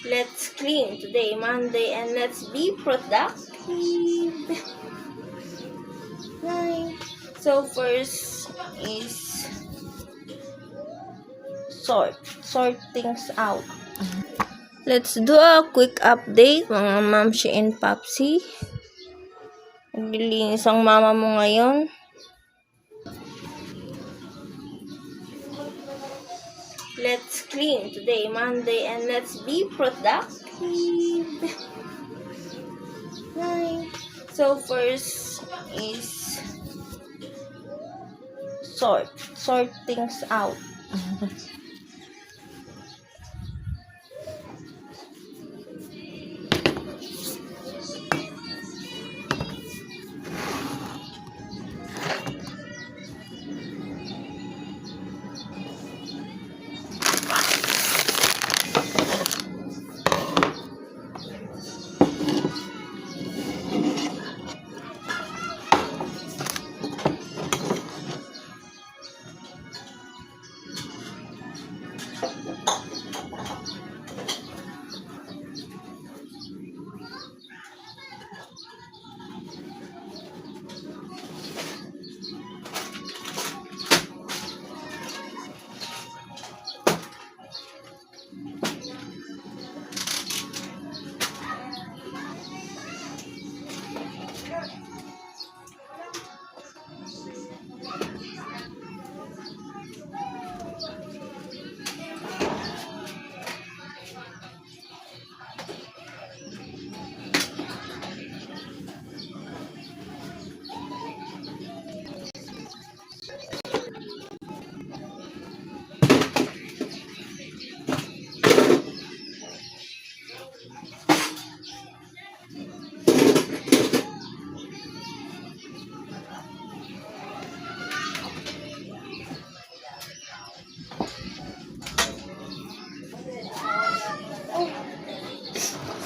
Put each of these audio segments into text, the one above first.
Let's clean today, Monday, and let's be productive. So first is sort things out. Let's do a quick update, mga mamshi and papsi. Naglilinis ang mama mo ngayon. Let's clean today, Monday, and let's be productive. So first is sort things out.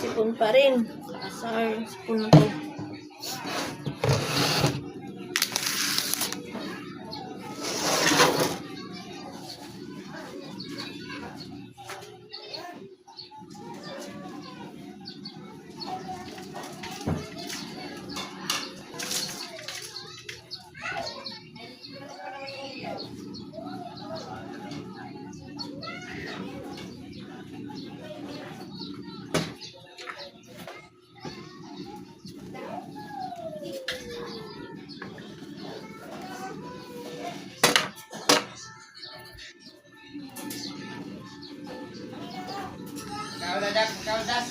Sipon pa rin. Asar, sipon na to. Kaudas.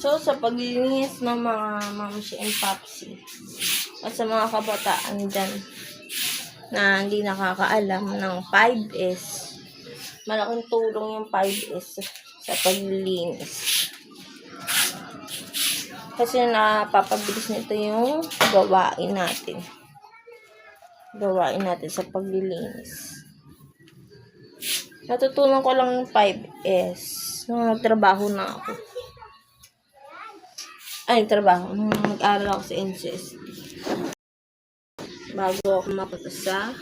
So, sa paglilinis ng mga mamshi and papsi at sa mga kabataan dyan na hindi nakakaalam ng 5S, malaking tulong yung 5S sa paglilinis. Kasi napapabilis nito yung gawain natin. Sa paglilinis. Natutunan ko lang yung 5S nung nagtrabaho na ako. Nag-aaral ako sa NCST. Bago ako mapunta sa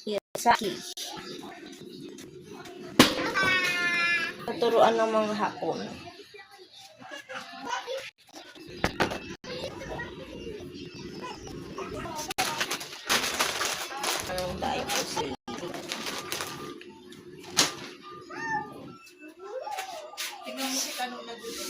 Hirasaki. Naturuan ng mga Hapon. Anong tayo po sila? Tingnan mo si Kano na dito.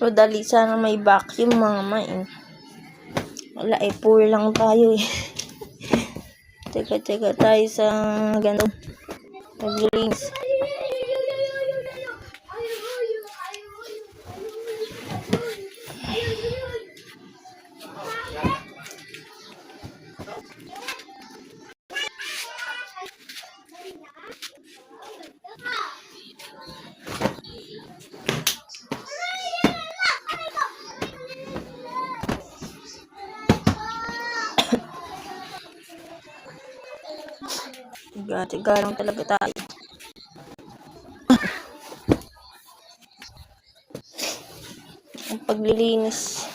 Madali sana may vacuum mga main. Wala eh, poor lang tayo eh. Teka tayo sa ganun. Maglilinis. Tiga lang talaga tayo. Ang paglilinis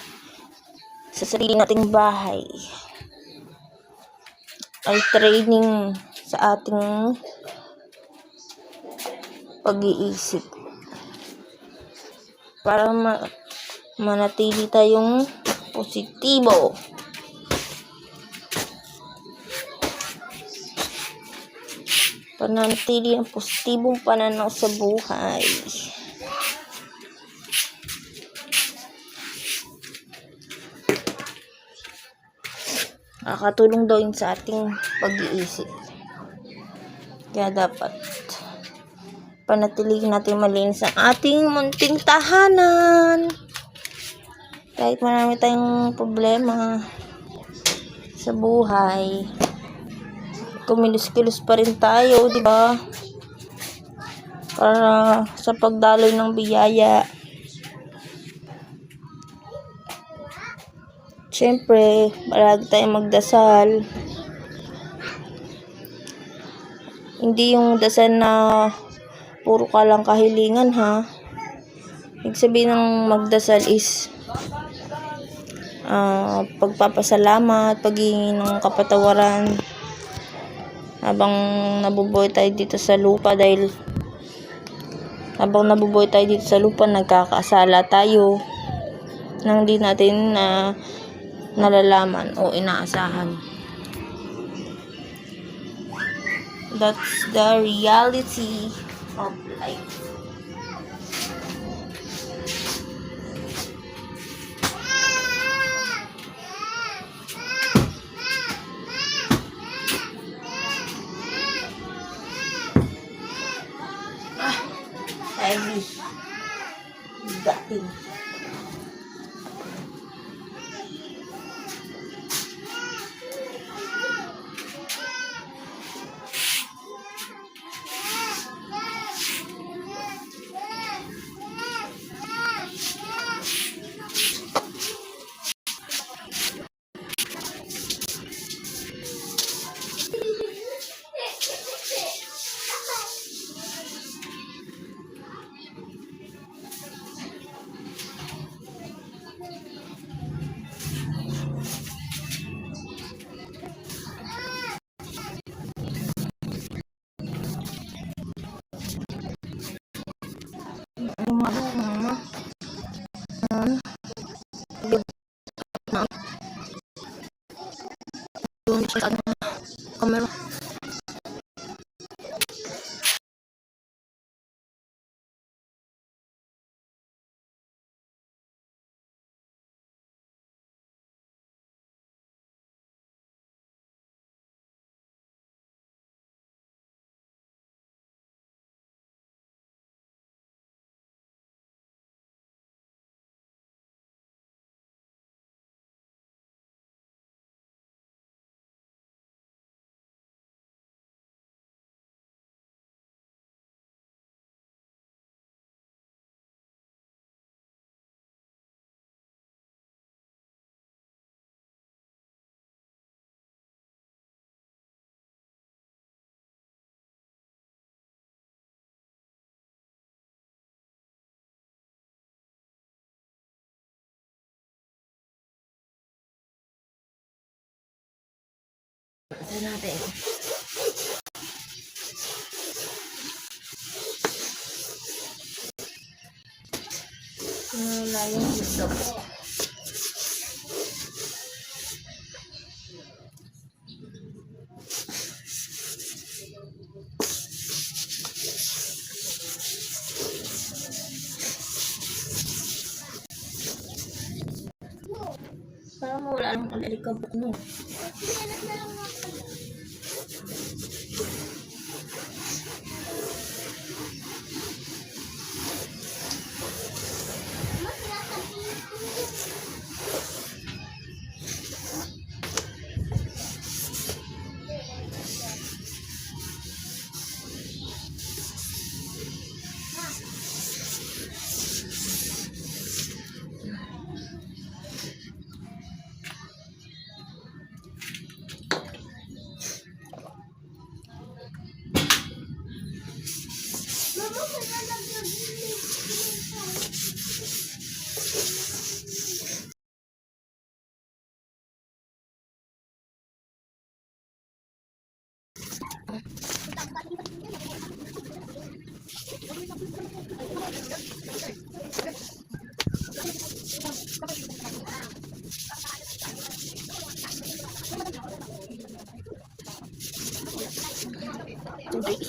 sa sarili nating bahay ay training sa ating pag-iisip para manatili tayong positibo. Pananatili ang positibong pananaw sa buhay. Nakakatulong daw yun sa ating pag-iisip. Kaya dapat panatilihin natin malinis ang ating munting tahanan. Kahit marami tayong problema sa buhay, kumilos-kilos pa rin tayo, di ba? Para sa pagdaloy ng biyaya. Siyempre, palagi tayong magdasal. Hindi yung dasal na puro ka lang kahilingan, ha? Ibig sabihin ng magdasal is pagpapasalamat, paghingi ng kapatawaran habang nabubuhay tayo dito sa lupa, dahil habang nabubuhay tayo dito sa lupa, nagkakasala tayo nang di natin nalalaman o inaasahan. That's the reality of life. Heavy. Dating. Camera. Ito natin. Wala yung gusto ko. Parang alalikabok no. Tubig.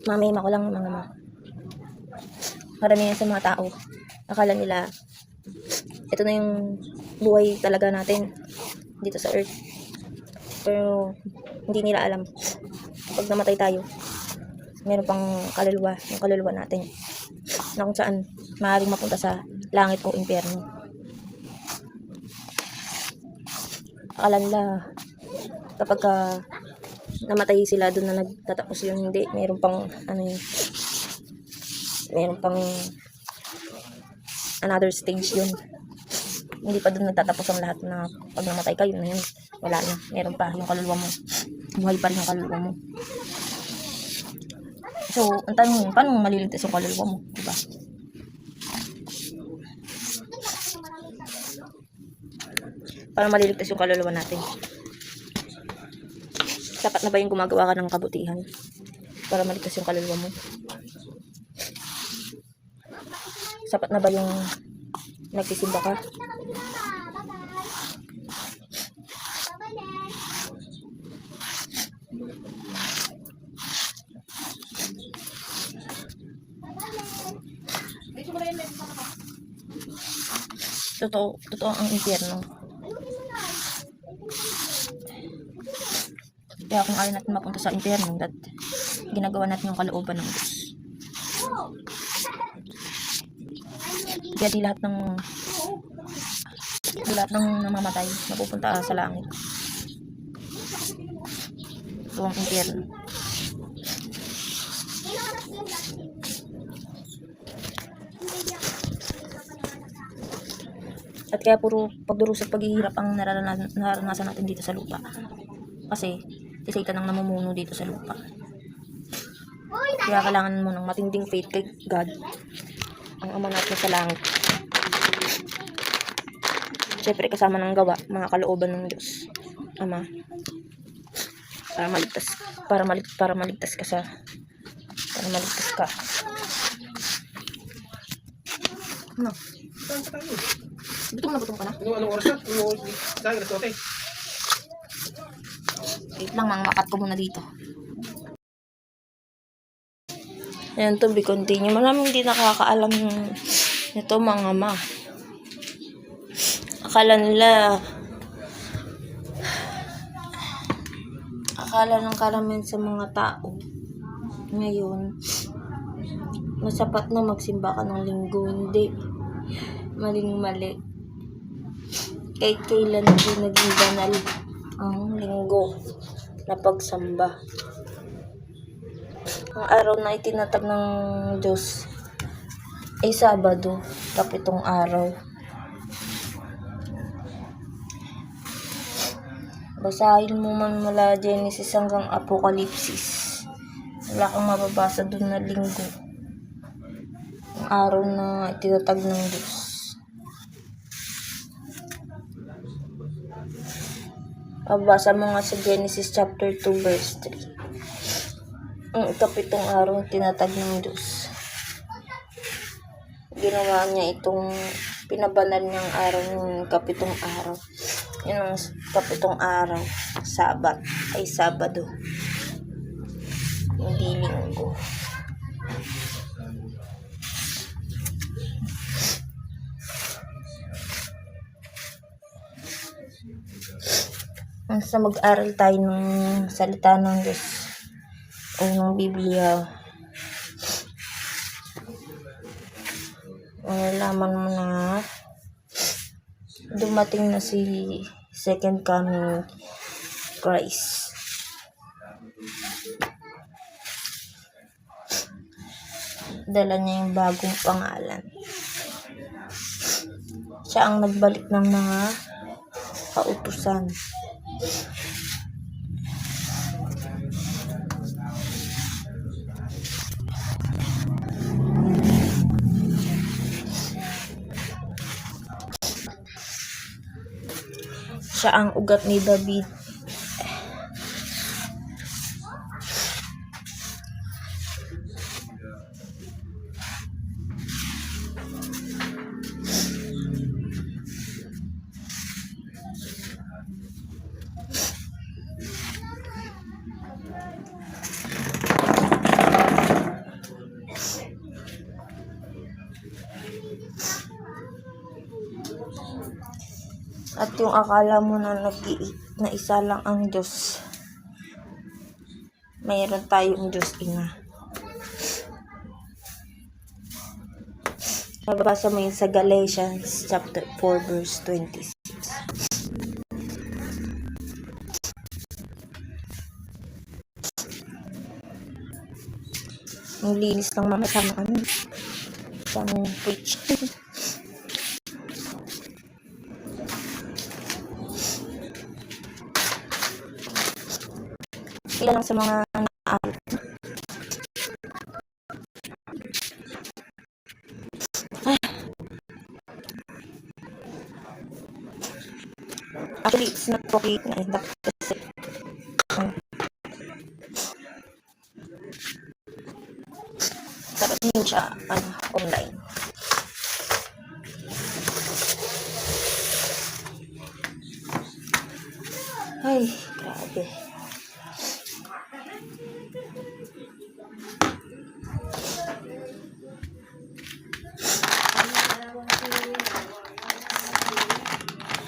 Mamahima ko lang mga karamihan sa mga tao. Akala nila, ito na yung buhay talaga natin dito sa earth. Pero, hindi nila alam. Pag namatay tayo, meron pang kaluluwa, yung kaluluwa natin. Na kung saan, maaaring mapunta sa langit o impyerno. Akala nila, kapag namatay sila doon na nagtatapos yun, hindi, meron pang meron pang another stage yun. Hindi pa doon nagtatapos ang lahat na pag namatay kayo na yun, wala na, meron pa yung kaluluwa mo, buhay pa rin yung kaluluwa mo. So ang tanong, paano mo maliligtas yung kaluluwa mo, diba? Para maliligtas yung kaluluwa natin, sapat na ba yung gumagawa ka ng kabutihan para maligtas yung kaluluwa mo? Sapat na ba yung nagsisimba ka? Totoo ang impyerno. Kaya kung ayaw natin mapunta sa impyerno, that ginagawa natin yung kalooban ng Diyos. Kaya di lahat ng namamatay mapupunta sa langit. Ito ang impyerno. At kaya puro pagdurusa at paghihirap ang naranasan natin dito sa lupa. Kasi si Satan ang namumuno dito sa lupa. Kaya kailangan mo ng matinding faith kay God, ang ama natin sa langit. Siyempre kasama ng gawa, mga kalooban ng Diyos Ama, para maligtas ka. Ano? Gutom ka na? Anong oras na? Anong oras? Saan? Nasote? Wait lang, makat ko muna dito. Ayan, to be continue. Maraming hindi nakakaalam nito mga ma. Akala ng karamihan sa mga tao ngayon, masapat na magsimba ka ng linggo. Hindi. Maling-mali. Kahit kailan hindi naging banal ang linggo na pagsamba. Ang araw na itinatag ng Diyos ay Sabado, 7 araw. Basahin mo man mula Genesis hanggang Apokalipsis. Wala kang mababasa dun na linggo. Ang araw na itinatag ng Diyos. Mabasa mo nga sa Genesis chapter 2 verse 3. Ang 7 araw tinatag ng Diyos. Ginawa niya itong pinabanal niyang araw ng 7 araw. Yun ang 7 araw. Sabat ay Sabado. Hindi linggo. Sa mag-aral tayo ng salita ng Diyos o ng Biblia, malaman mo na dumating na si second coming Christ. Dala niya yung bagong pangalan. Siya ang nagbalik ng mga kautusan. Siya ang ugat ni David. At yung akala mo na na isa lang ang Diyos, mayroon tayong Diyos Ina. Mabasa mo yun sa Galatians chapter 4 verse 26. Ang linis ng mga sama sa preach. Ilan lang sa mga naaral. Actually, it's not okay na kasi dapat din siya online. Ay, grabe.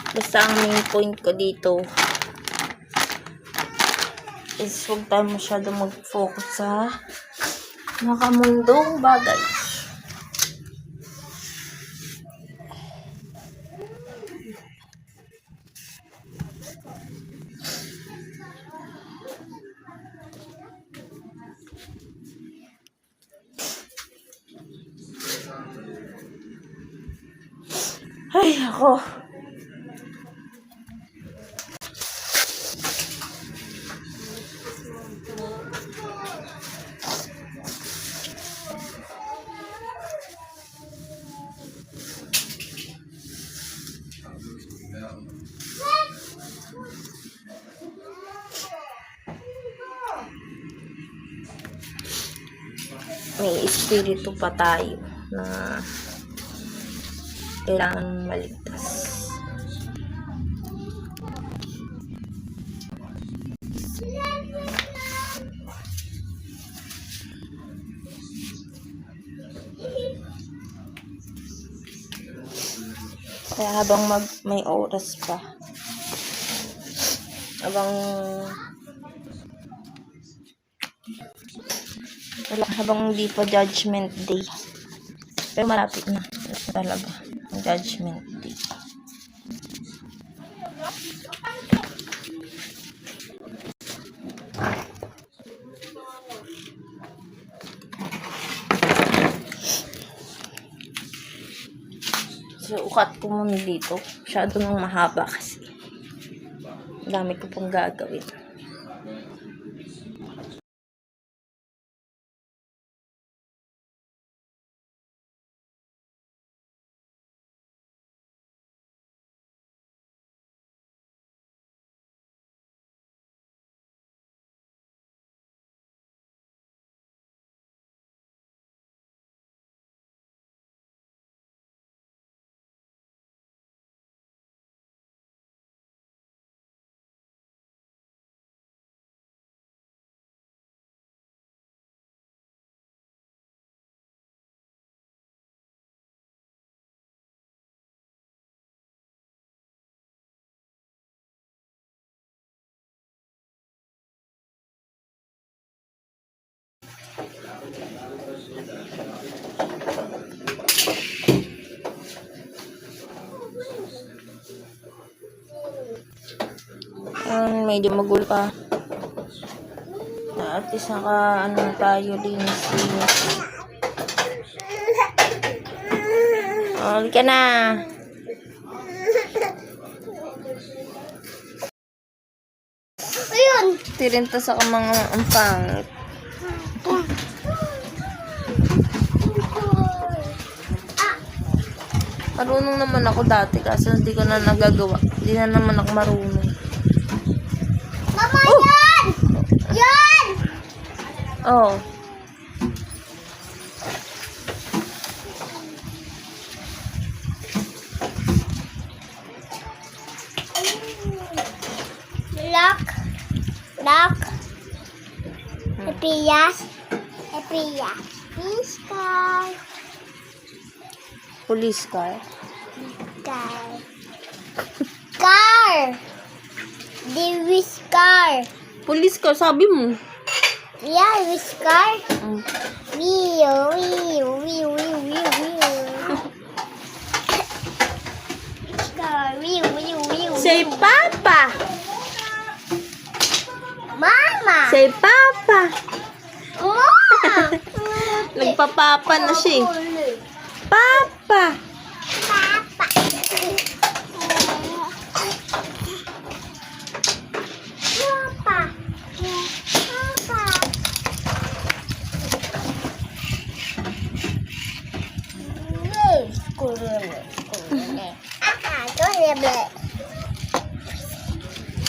Basta ang main point ko dito is huwag tayo masyado mag-focus sa makamundong bagay. Ay, ako. May espiritu pa tayo na kailangan maligtas. Kaya habang may oras pa, habang hindi pa Judgment Day, pero malapit na talaga ang Judgment Day. Sukat ko muna dito. Masyado nang mahaba kasi. Dami ko pong gagawin. Medyo magulo pa. At least ano na tayo, linis. Halika na. Ayun! Tirinta sa mga ang pangit. Marunong naman ako dati kasi hindi ko na nagagawa. Hindi na naman ako marunong. Mama, yan! Yan! Oh. Lock. Lock. Epiyas. Epiyas. Iskar. Police car. Car. Car. The whisker. Police car, sabi mo. Yeah, whisker. Mm. Wheel, wheel, wheel, wheel, wheel, wheel. Whisker, wheel, wheel, wheel. Say Papa. Mama. Say Papa. Mama. Nagpapapa na siya. Papa. Papa. Papa. Papa.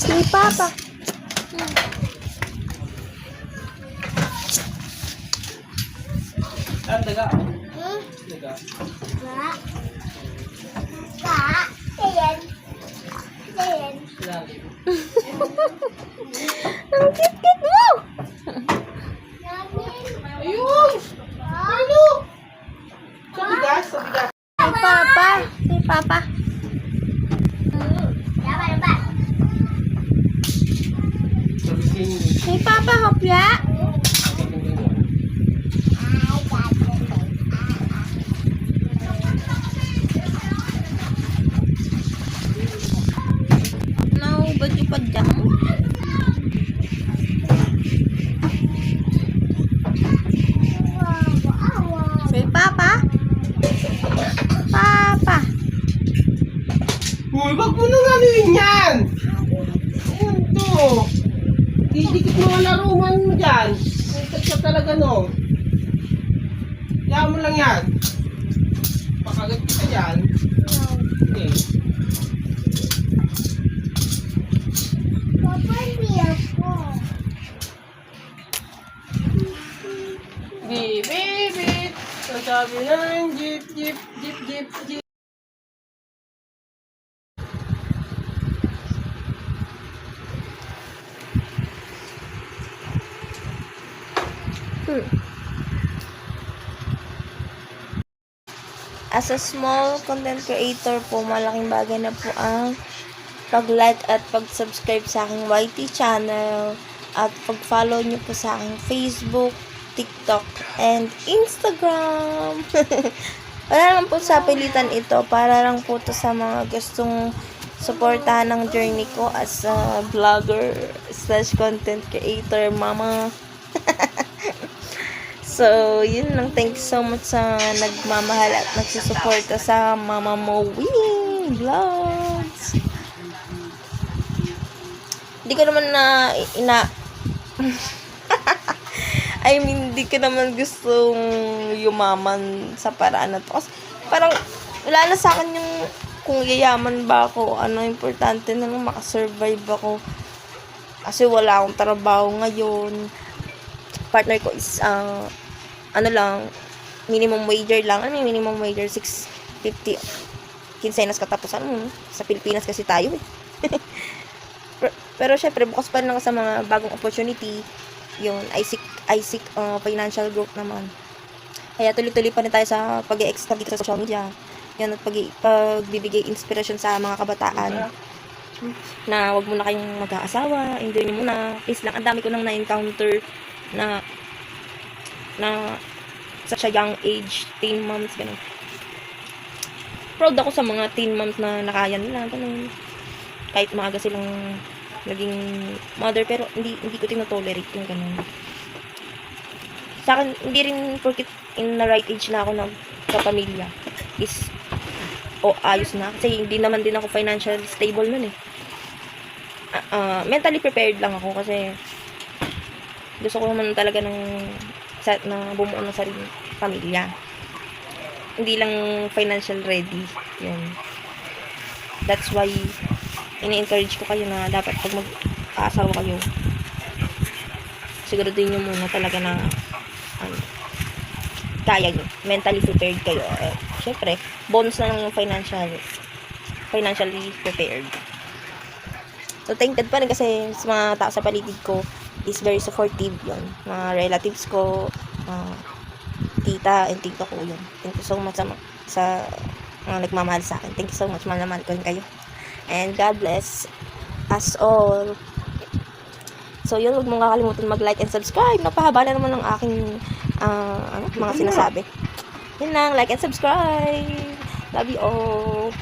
Say Papa. Daga. Hmm? Daga. Kak. Kak. Ayan. Ayan. Lalim. Ang cute-cute mo. Ayun! Ano? Sa bigas, sa bigas. Say Papa. Say Papa. Sa bigas. Say Papa, hopya. Naubad yung padyak mo. Say Papa. Papa. Uy, wag mo nang anuin yan! Ayan to. Didikit mo ang laruman mo dyan. Ikot ka talaga, no? Kaya mo lang yan. Pakagat kita dyan. Okay. Beep, beep, beep. Sasabi ng jeep, jeep, jeep, jeep, jeep. As a small content creator po, malaking bagay na po ang pag-like at pag-subscribe sa aking YT channel at pag-follow nyo po sa aking Facebook, TikTok, and Instagram. Wala lang po sa pilitan ito. Para lang po to sa mga gustong supportahan ng journey ko as a vlogger / content creator, mama. So, yun lang. Thank you so much sa nagmamahal at nagsusuporta sa Mama Mowing Vlogs. Hindi ko naman I mean, hindi ko naman gustong yumaman sa paraan na to. Kasi parang, wala na sa akin yung kung yayaman ba ako, ano, importante na lang makasurvive ako. Kasi wala akong trabaho ngayon. Partner ko is, ano lang, minimum wager lang. Ano yung minimum wager? 650. Kinsenas katapusan mo. Sa Pilipinas kasi tayo eh. Pero syempre, bukas pa rin ako sa mga bagong opportunity. Yun, I seek financial growth naman. Kaya tuloy-tuloy pa rin tayo sa pag-i-extra dito sa social media. Yan, at pagbibigay inspiration sa mga kabataan na wag muna kayong mag-aasawa, enjoy nyo muna. Please lang, ang dami ko nang na-encounter na such a young age, teen moms, ganun. Proud ako sa mga teen moms na nakaya nila, ganun. Kahit maaga silang naging mother, pero hindi ko tinotolerate yung ganun. Sa akin, hindi rin porkit in the right age na ako sa pamilya is ayos na. Kasi hindi naman din ako financially stable nun eh. Mentally prepared lang ako kasi gusto ko naman talaga na bumuo ng sariling pamilya. Hindi lang financial ready. Yun. That's why ini-encourage ko kayo na dapat pag mag-aasawa kayo, siguraduhin nyo muna talaga na kaya nyo. Mentally prepared kayo. Syempre, bonus na lang yung financially prepared. So, thank God pa rin kasi sa mga tao sa paligid ko is very supportive yun. Mga relatives ko, tita and tito ko yun. Thank you so much sa mga nagmamahal sa akin. Thank you so much. Mahal na mahal ko rin kayo. And God bless us all. So, yun. Huwag mong kakalimutan mag-like and subscribe. Napahaba na naman ng aking mga sinasabi. Yun lang. Like and subscribe. Love you all.